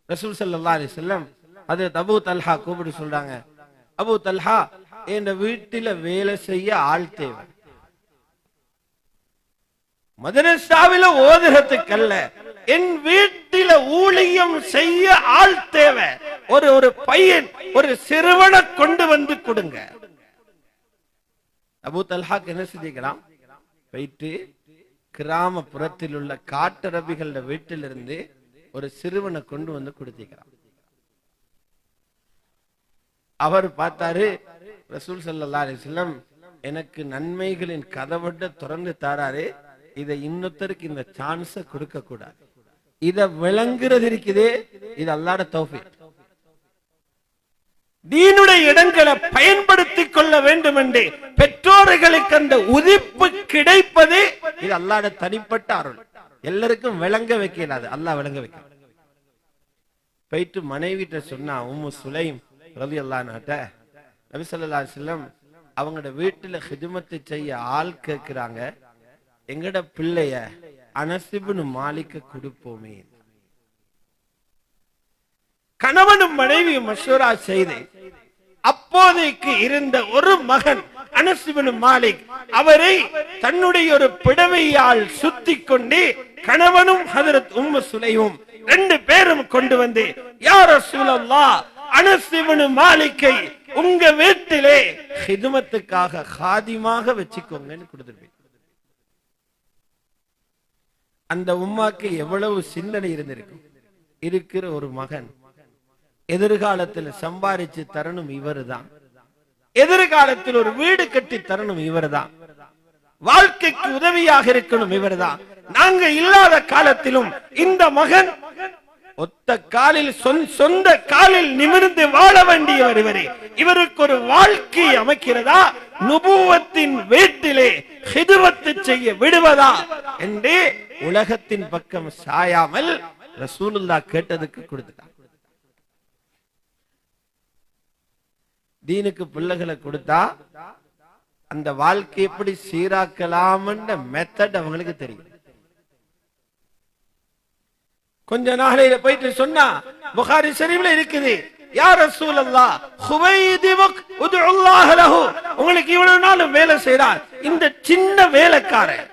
ரசூல் ஸல்லல்லாஹு அலைஹி வஸல்லம் ஹஜ்ரத் அபூ தல்ஹா கூப்பிட்டு சொல்றாங்க, அபூ தல்ஹா, என் வீட்டில வேலை செய்ய ஆள் தேவை. மதரசாவில ஓதுறதுக்கல்ல, என் வீட்டில ஊழியம் செய்ய ஆள் தேவை. ஒரு பையன், ஒரு சிறுவனை கொண்டு வந்து கொடுங்க. அபூ தல்ஹாக்கு என்ன செஞ்சுக்கலாம், போயிட்டு கிராமப்புறத்தில் உள்ள காட்டரபிகள வீட்டிலிருந்து ஒரு சிறுவனை கொண்டு வந்து கொடுத்திருக்கிறான். அவர் பார்த்தாரு, ரசூல் ஸல்லல்லாஹு அலைஹி வஸல்லம் எனக்கு நன்மைகளின் கதவட்ட திறந்து தாராரு, இதை இன்னொருத்தருக்கு இந்த சான்ஸ கொடுக்க கூடாது. இத விளங்குறது இருக்குதே, இது அல்லாஹ்வுடைய தௌஃபீக். தீனுடைய இடங்களை பயன்படுத்திக் கொள்ள வேண்டும் என்று பெற்றோர்களுக்கு அந்த உதிப்பு கிடைப்பது இது அல்லாஹ்வுடைய தனிப்பட்ட அருள். எல்லாருக்கும் விளங்க வைக்கலாது, அல்லாஹ் விளங்க வைக்க. போயிட்டு மனைவிட்ட சொன்னா, உம்மு சுலைம் ரலியல்லாஹு அன்ஹா, நபி ஸல்லல்லாஹு அலைஹி வஸல்லம் அவங்களோட வீட்டுல ஹிதுமத் செய்ய ஆள் கேட்கிறாங்க, எங்கட பிள்ளைய அனஸ் இப்னு மாலிக்க கொடுப்போமே. கணவனும் மனைவியும் மஷூரா செய்து அப்போதைக்கு இருந்த ஒரு மகன் அனஸ் இப்னு மாலிக், அவரை தன்னுடைய ஒரு பிடவையால் சுத்தி கொண்டு கணவனும் ஹஜ்ரத் உம்மு சுலைமும் ரெண்டு பேரும் கொண்டு வந்து, யா ரசூலல்லாஹ், அனஸ் இப்னு மாலிக்கை உங்க வீட்டிலே ஹிதுமத்துக்காக காதிமாக வச்சுக்கோங்கன்னு கொடுத்துருப்பேன். அந்த உம்மாக்கு எவ்வளவு சிந்தனை இருந்திருக்கும். இருக்கிற ஒரு மகன் எதிர்காலத்தில் சம்பாதிச்சு தரணும் இவருதான், எதிர்காலத்தில் ஒரு வீடு கட்டி தரணும் இவர்தான், வாழ்க்கைக்கு உதவியாக இருக்கணும் இவர்தான். நாங்க இல்லாத காலத்திலும் இந்த மகன் ஒத்த காலில் சொந்த காலில் நிமிர்ந்து வாழ வேண்டியவர் இவரே. இவருக்கு ஒரு வாழ்க்கை அமைக்கிறதா, நுபுவத்தின் வீட்டிலே ஹிதுமத் செய்ய விடுவதா என்று உலகத்தின் பக்கம் சாயாமல் ரசூலுல்லாஹ் கேட்டதுக்கு கொடுத்துட்டான். தீனுக்கு பிள்ளைகளை கொடுத்தா அந்த வாழ்க்கை எப்படி சீராக்கலாம் என்ற மெத்தட் அவங்களுக்கு தெரியும். கொஞ்ச நாளையில போயிட்டு சொன்னா, புகாரி ஷரீஃப்ல இருக்குது, யா ரசூலல்லாஹ் ஹுவைதிபக் உதுல்லாஹ் லஹு, உங்களுக்கு இவ்வளவு நாள் வேலை செய்றார் இந்த சின்ன வேலைக்காரர்,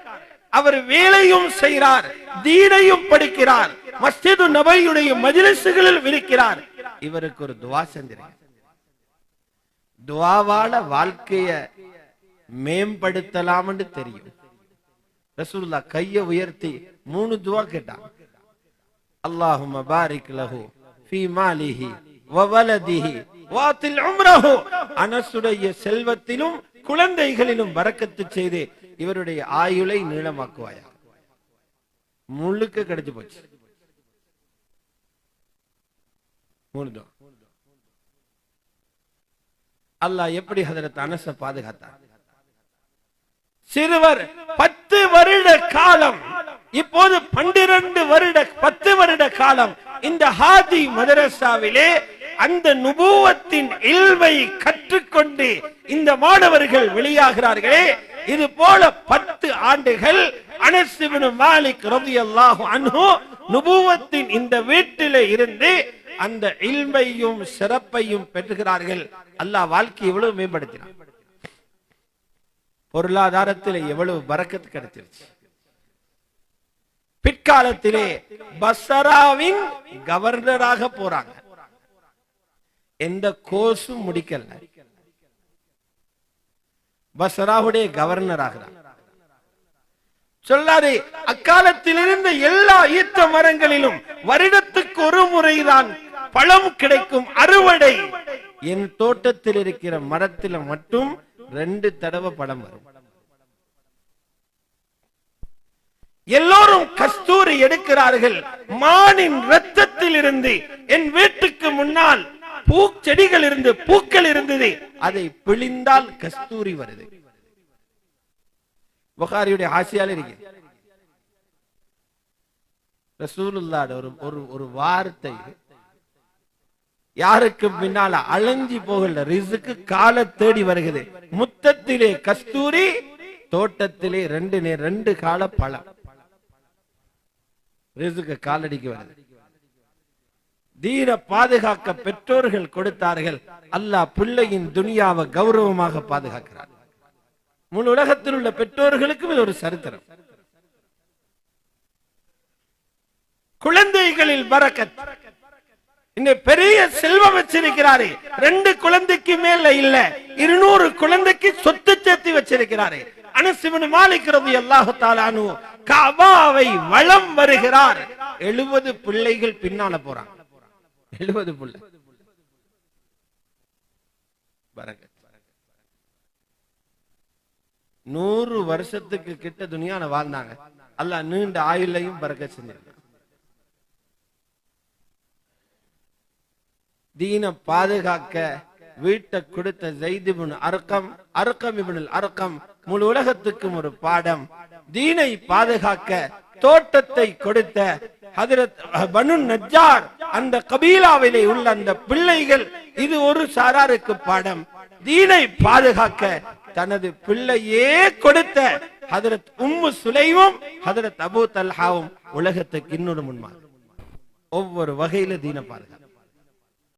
அவர் வேலையும் செய்கிறார், தீனையும் படிக்கிறார், மஸ்ஜிது நபவியுடைய மஜ்லிஸ்களில் இருக்கிறார், இவருக்கு ஒரு துஆ செஞ்சிருங்க. துஆவால வாழ்க்கைய மேம்படுத்தலாம் என்று தெரியும். ரசூலுல்லாஹ் கையை உயர்த்தி 3 துஆ கேட்டாங்க. அல்லாஹும்ம பாரிக் லஹு ஃபீ மாலிஹி வ வலதிஹி வாத்தில் உம்ரஹு, அனஸுடைய செல்வத்திலும் குழந்தைகளிலும் பரக்கத்து செய்து இவருடைய ஆயுளை நீளமாக்குவாயா. முழுக்க கிடைச்சு போச்சு. 3 துஆ. அல்லாஹ் எப்படி ஹஜ்ரத் அனஸ பாதுகாத்தார். சிறுவர் 10 வருட காலம், இப்போது 12 வருட 10 வருட காலம் இந்த ஹாதி மதரசாவிலே அந்த நுபுவத்தின் இல்மை கற்றுக்கொண்டு இந்த மாணவர்கள் வெளியாகிறார்களே, இது போல 10 ஆண்டுகள் அனஸ் இப்னு மாலிக் ரலியல்லாஹு அன்ஹு நுபுவத்தின் இந்த வீட்டிலே இருந்து அந்த இல்மையும் சிறப்பையும் பெற்றுகிறார்கள். அல்லாஹ் வாழ்க்கையை எவ்வளவு மேம்படுத்தினார், பொருளாதாரத்தில் எவ்வளவு பரக்கத்து கிடைச்சிருச்சு. பிற்காலத்திலே பஸ்ராவின் கவர்னராக போறாங்க. எந்த கோர்ஸும் முடிக்கல, பஸ்ராவுடைய கவர்னர் ஆகிறார். சொல்லாதே, அக்காலத்தில் இருந்த எல்லா ஈத்த மரங்களிலும் வருடத்துக்கு ஒரு முறைதான் பழம் கிடைக்கும் அறுவடை. என் தோட்டத்தில் இருக்கிற மரத்தில் மட்டும் 2 தடவை பழம் வரும். எல்லோரும் கஸ்தூரி எடுக்கிறார்கள். மானின் இரத்தத்தில் இருந்து என் வீட்டுக்கு முன்னால் பூச்செடிகள் இருந்து பூக்கள் இருந்தது, அதை பிழிந்தால் கஸ்தூரி வருது. புகாரியுடைய ஆசியால இருக்கு. ரசூலுல்லாஹ் ஒரு வார்த்தை யாருக்கு பின்னால அலைஞ்சி போகல, ரிஸ்க் கால தேடி வருகிறது. முத்தத்திலே கஸ்தூரி, தோட்டத்திலே 2 கால பழம். ரிஸ்க் காலடிக்கு வருது. தீன பாதுகாக்க பெற்றோர்கள் கொடுத்தார்கள். அல்லாஹ் பிள்ளையின் துனியாவை கௌரவமாக பாதுகாக்கிறார். முழு உலகத்தில் உள்ள பெற்றோர்களுக்கும் இது ஒரு சரித்திரம். குழந்தைகளில் பரக்கத். இந்த பெரிய செல்வம் வச்சிருக்கிறாரே, 2 குழந்தைக்கு மேல இல்ல, 200 குழந்தைக்கு சொத்து சேர்த்து வச்சிருக்கிறாரே. அனஸ் இப்னு மாலிக் ரலியல்லாஹு தஆலா அன்ஹு கஅபாவை வலம் வருகிறார். 70 பிள்ளைகள் பின்னால போறாங்க. 70 பிள்ளை. பரக்கத். 100 வருஷத்துக்கு கிட்ட துனியால வாழ்ந்தாங்க. அல்லாஹ் நீண்ட ஆயுளையும் பரக்கத் செஞ்சாங்க. தீன பாதுகாக்க வீட்டை கொடுத்த ஸைத் இப்னு அர்கம் இப்னு அர்கம் முழு உலகத்துக்கும் ஒரு பாடம். தீனை பாதுகாக்க தோட்டத்தை கொடுத்த ஹஜ்ரத் பனு நஜ்ஜார் அந்த கபீலாவிலே உள்ள அந்த பிள்ளைகள், இது ஒரு சாராருக்கு பாடம். தீனை பாதுகாக்க தனது பிள்ளையே கொடுத்த ஹஜ்ரத் உம்மு சுலைமும் ஹஜ்ரத் அபூ தல்ஹாவும் உலகத்துக்கு இன்னொரு முன்மாதிரி. ஒவ்வொரு வகையில தீன பாதுகாக்க